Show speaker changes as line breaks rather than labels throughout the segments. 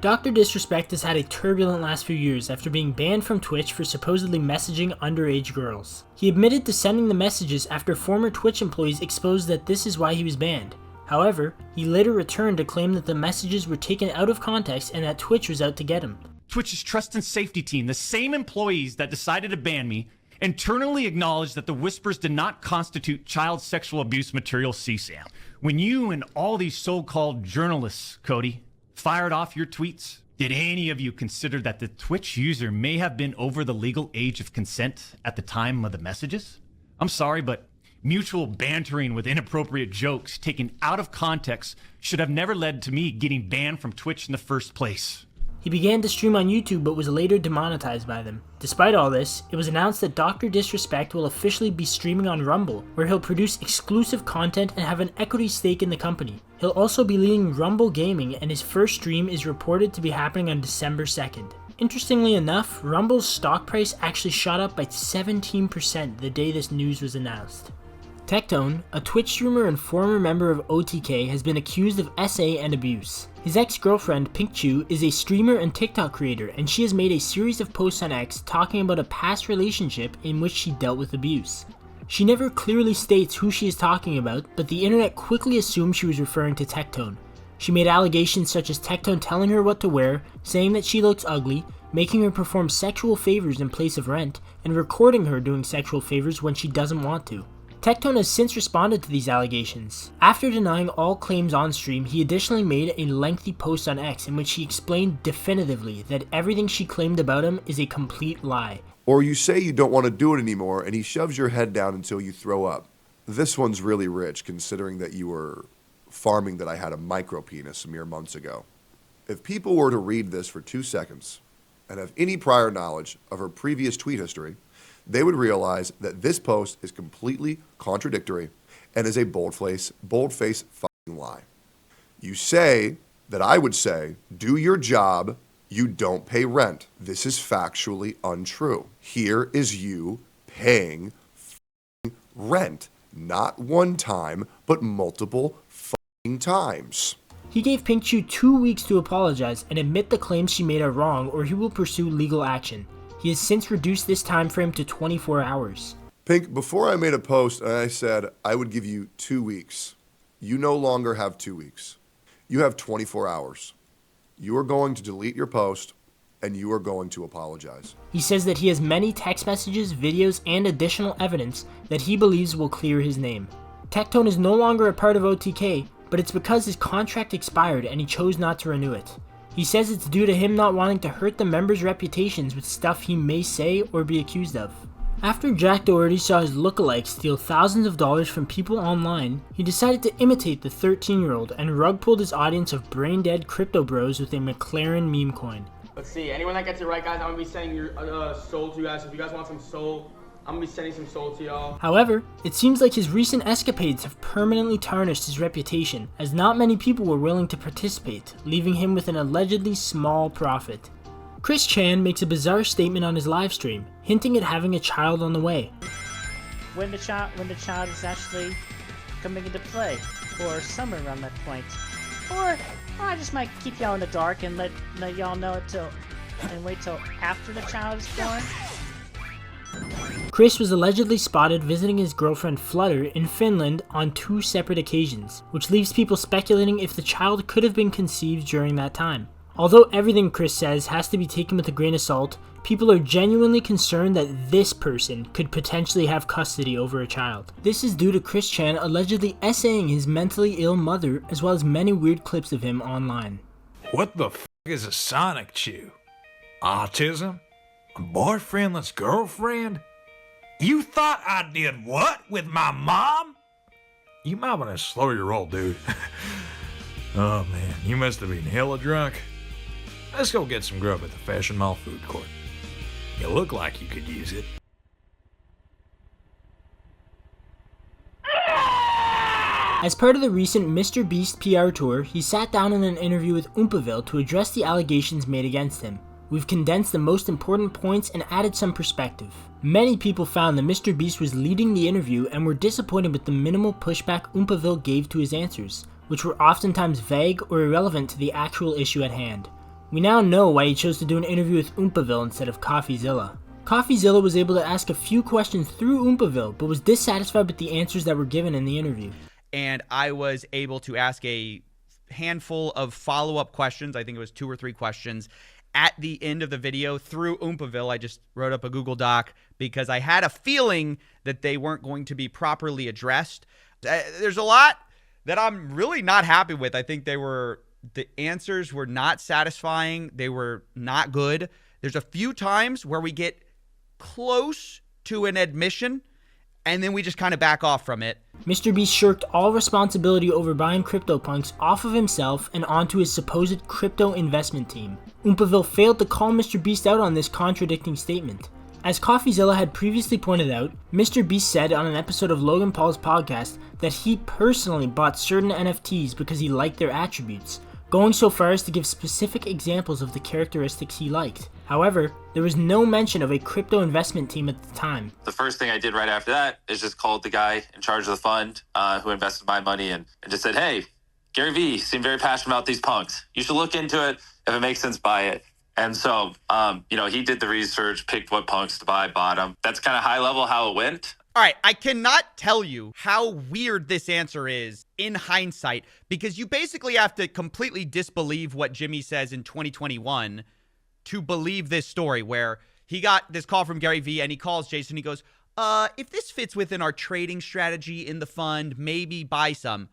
DrDisrespect has had a turbulent last few years after being banned from Twitch for supposedly messaging underage girls. He admitted to sending the messages after former Twitch employees exposed that this is why he was banned. However, he later returned to claim that the messages were taken out of context and that Twitch was out to get him.
Twitch's trust and safety team, the same employees that decided to ban me, internally acknowledged that the whispers did not constitute child sexual abuse material CSAM. When you and all these so-called journalists, Cody, fired off your tweets, did any of you consider that the Twitch user may have been over the legal age of consent at the time of the messages? I'm sorry, but mutual bantering with inappropriate jokes taken out of context should have never led to me getting banned from Twitch in the first place.
He began to stream on YouTube but was later demonetized by them. Despite all this, it was announced that DrDisrespect will officially be streaming on Rumble, where he'll produce exclusive content and have an equity stake in the company. He'll also be leading Rumble Gaming, and his first stream is reported to be happening on December 2nd. Interestingly enough, Rumble's stock price actually shot up by 17% the day this news was announced. Tectone, a Twitch streamer and former member of OTK, has been accused of SA and abuse. His ex-girlfriend, Pinkchu, is a streamer and TikTok creator, and she has made a series of posts on X talking about a past relationship in which she dealt with abuse. She never clearly states who she is talking about, but the internet quickly assumed she was referring to Tectone. She made allegations such as Tectone telling her what to wear, saying that she looks ugly, making her perform sexual favors in place of rent, and recording her doing sexual favors when she doesn't want to. Tectone has since responded to these allegations. After denying all claims on stream, he additionally made a lengthy post on X in which he explained definitively that everything she claimed about him is a complete lie.
Or you say you don't want to do it anymore and he shoves your head down until you throw up. This one's really rich considering that you were farming that I had a micro penis mere months ago. If people were to read this for 2 seconds and have any prior knowledge of her previous tweet history, they would realize that this post is completely contradictory and is a bold-faced fucking lie. You say that I would say, do your job, you don't pay rent. This is factually untrue. Here is you paying fucking rent. Not one time, but multiple fucking times.
He gave Pinkchu 2 weeks to apologize and admit the claims she made are wrong, or he will pursue legal action. He has since reduced this time frame to 24 hours.
Pink, before I made a post and I said I would give you 2 weeks, you no longer have 2 weeks. You have 24 hours. You are going to delete your post and you are going to apologize.
He says that he has many text messages, videos, and additional evidence that he believes will clear his name. Tectone is no longer a part of OTK, but it's because his contract expired and he chose not to renew it. He says it's due to him not wanting to hurt the members' reputations with stuff he may say or be accused of. After Jack Doherty saw his lookalikes steal thousands of dollars from people online, he decided to imitate the 13-year-old and rug pulled his audience of brain-dead crypto bros with a McLaren meme coin.
Let's see, anyone that gets it right, guys, I'm going to be sending your soul to you guys. If you guys want some soul, I'm going to be sending some soul to y'all.
However, it seems like his recent escapades have permanently tarnished his reputation, as not many people were willing to participate, leaving him with an allegedly small profit. Chris Chan makes a bizarre statement on his livestream, hinting at having a child on the way.
When the child is actually coming into play, or somewhere around that point. Or I just might keep y'all in the dark and let y'all know it and wait till after the child is born.
Chris was allegedly spotted visiting his girlfriend Flutter in Finland on 2 separate occasions, which leaves people speculating if the child could have been conceived during that time. Although everything Chris says has to be taken with a grain of salt, people are genuinely concerned that this person could potentially have custody over a child. This is due to Chris Chan allegedly essaying his mentally ill mother, as well as many weird clips of him online.
What the f*** is a sonic chew? Autism? A boyfriendless girlfriend? You thought I did what with my mom? You might want to slow your roll, dude. Oh man, you must have been hella drunk. Let's go get some grub at the Fashion Mall food court. You look like you could use it.
As part of the recent Mr. Beast PR tour, he sat down in an interview with Oompaville to address the allegations made against him. We've condensed the most important points and added some perspective. Many people found that Mr. Beast was leading the interview and were disappointed with the minimal pushback Oompaville gave to his answers, which were oftentimes vague or irrelevant to the actual issue at hand. We now know why he chose to do an interview with Oompaville instead of CoffeeZilla. CoffeeZilla was able to ask a few questions through Oompaville, but was dissatisfied with the answers that were given in the interview.
And I was able to ask a handful of follow-up questions. I think it was 2 or 3 questions at the end of the video through Oompaville. I just wrote up a Google Doc because I had a feeling that they weren't going to be properly addressed. There's a lot that I'm really not happy with. I think the answers were not satisfying. They were not good. There's a few times where we get close to an admission and then we just kind of back off from it.
Mr. Beast shirked all responsibility over buying CryptoPunks off of himself and onto his supposed crypto investment team. Oompaville failed to call Mr. Beast out on this contradicting statement. As CoffeeZilla had previously pointed out, Mr. Beast said on an episode of Logan Paul's podcast that he personally bought certain NFTs because he liked their attributes, going so far as to give specific examples of the characteristics he liked. However, there was no mention of a crypto investment team at the time.
The first thing I did right after that is just called the guy in charge of the fund who invested my money and just said, hey, Gary Vee seemed very passionate about these punks. You should look into it. If it makes sense, buy it. And so, he did the research, picked what punks to buy, bought them. That's kind of high level how it went.
All right, I cannot tell you how weird this answer is in hindsight because you basically have to completely disbelieve what Jimmy says in 2021 to believe this story where he got this call from Gary Vee and he calls Jason. He goes, if this fits within our trading strategy in the fund, maybe buy some.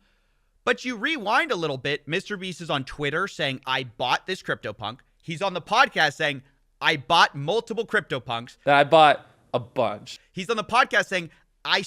But you rewind a little bit. Mr. Beast is on Twitter saying, I bought this CryptoPunk. He's on the podcast saying, I bought multiple CryptoPunks.
I bought a bunch.
He's on the podcast saying, I've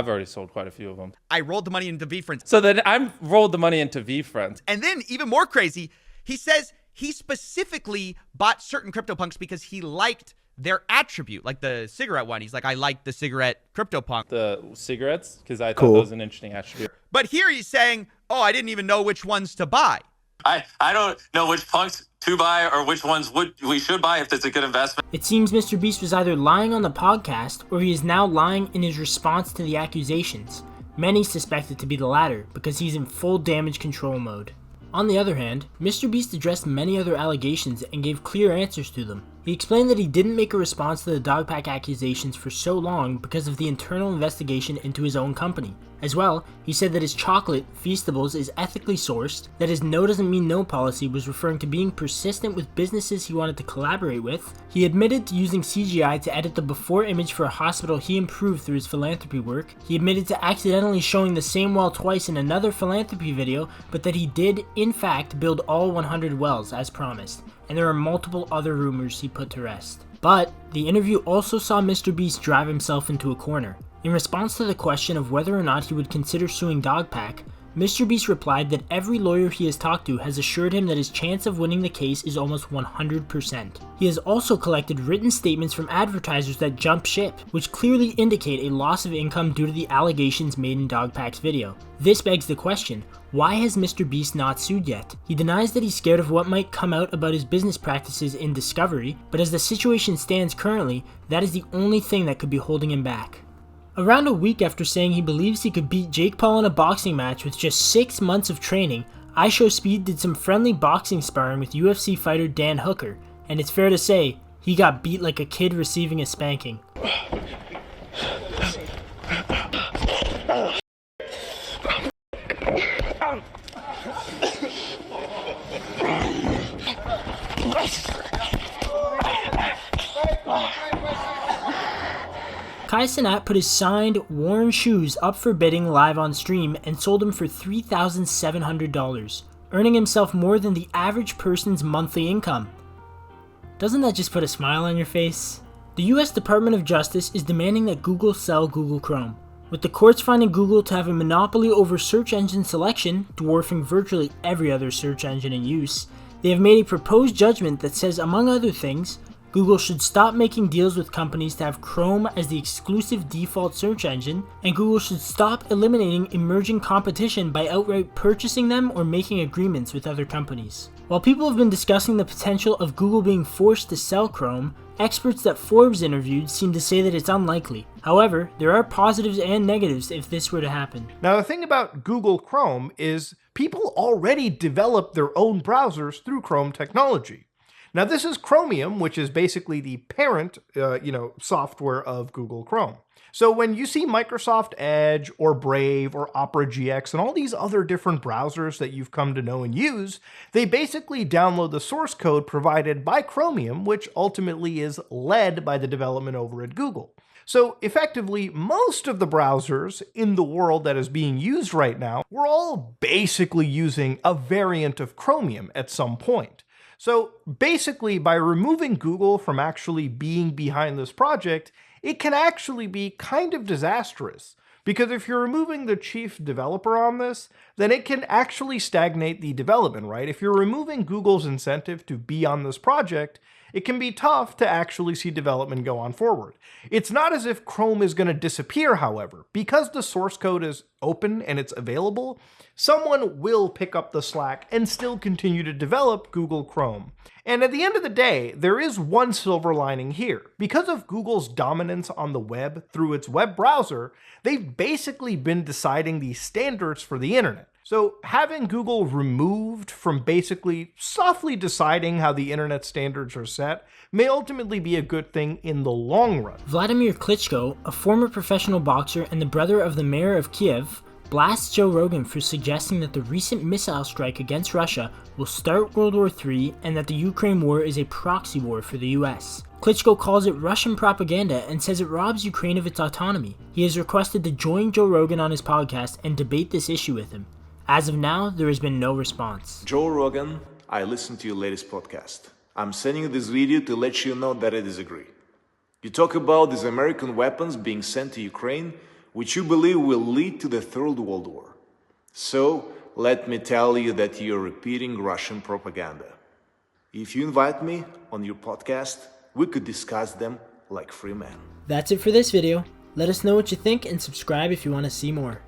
already sold quite a few of them.
I rolled the money into VeeFriends.
So then I rolled the money into VeeFriends.
And then even more crazy, he says he specifically bought certain CryptoPunks because he liked their attribute, like the cigarette one. He's like, I like the cigarette CryptoPunk.
The cigarettes, because I thought that was an interesting attribute.
But here he's saying, oh, I didn't even know which ones to buy.
I don't know which punks to buy or which ones we should buy if it's a good investment.
It seems Mr. Beast was either lying on the podcast or he is now lying in his response to the accusations. Many suspect it to be the latter because he's in full damage control mode. On the other hand, Mr. Beast addressed many other allegations and gave clear answers to them. He explained that he didn't make a response to the Dogpack accusations for so long because of the internal investigation into his own company. As well, he said that his chocolate, Feastables, is ethically sourced, that his no doesn't mean no policy was referring to being persistent with businesses he wanted to collaborate with. He admitted to using CGI to edit the before image for a hospital he improved through his philanthropy work. He admitted to accidentally showing the same well twice in another philanthropy video, but that he did, in fact, build all 100 wells as promised. And there are multiple other rumors he put to rest. But the interview also saw Mr. Beast drive himself into a corner. In response to the question of whether or not he would consider suing Dogpack, Mr. Beast replied that every lawyer he has talked to has assured him that his chance of winning the case is almost 100%. He has also collected written statements from advertisers that jump ship, which clearly indicate a loss of income due to the allegations made in Dogpack's video. This begs the question, why has Mr. Beast not sued yet? He denies that he's scared of what might come out about his business practices in Discovery, but as the situation stands currently, that is the only thing that could be holding him back. Around a week after saying he believes he could beat Jake Paul in a boxing match with just 6 months of training, IShowSpeed did some friendly boxing sparring with UFC fighter Dan Hooker, and it's fair to say, he got beat like a kid receiving a spanking. Cenat put his signed, worn shoes up for bidding live on stream and sold them for $3,700, earning himself more than the average person's monthly income. Doesn't that just put a smile on your face? The US Department of Justice is demanding that Google sell Google Chrome, with the courts finding Google to have a monopoly over search engine selection, dwarfing virtually every other search engine in use. They have made a proposed judgment that says, among other things, Google should stop making deals with companies to have Chrome as the exclusive default search engine, and Google should stop eliminating emerging competition by outright purchasing them or making agreements with other companies. While people have been discussing the potential of Google being forced to sell Chrome, experts that Forbes interviewed seem to say that it's unlikely. However, there are positives and negatives if this were to happen.
Now, the thing about Google Chrome is people already develop their own browsers through Chrome technology. Now, this is Chromium, which is basically the parent, software of Google Chrome. So when you see Microsoft Edge or Brave or Opera GX and all these other different browsers that you've come to know and use, they basically download the source code provided by Chromium, which ultimately is led by the development over at Google. So effectively, most of the browsers in the world that is being used right now, we're all basically using a variant of Chromium at some point. So basically, by removing Google from actually being behind this project, it can actually be kind of disastrous. Because if you're removing the chief developer on this, then it can actually stagnate the development, right? If you're removing Google's incentive to be on this project, it can be tough to actually see development go on forward. It's not as if Chrome is going to disappear, however. Because the source code is open and it's available, someone will pick up the slack and still continue to develop Google Chrome. And at the end of the day, there is one silver lining here. Because of Google's dominance on the web through its web browser, they've basically been deciding the standards for the internet. So having Google removed from basically softly deciding how the internet standards are set may ultimately be a good thing in the long run.
Vladimir Klitschko, a former professional boxer and the brother of the mayor of Kiev, blasts Joe Rogan for suggesting that the recent missile strike against Russia will start World War III and that the Ukraine war is a proxy war for the US. Klitschko calls it Russian propaganda and says it robs Ukraine of its autonomy. He has requested to join Joe Rogan on his podcast and debate this issue with him. As of now, there has been no response.
Joe Rogan, I listened to your latest podcast. I'm sending you this video to let you know that I disagree. You talk about these American weapons being sent to Ukraine, which you believe will lead to the Third World War. So, let me tell you that you're repeating Russian propaganda. If you invite me on your podcast, we could discuss them like free men.
That's it for this video. Let us know what you think and subscribe if you want to see more.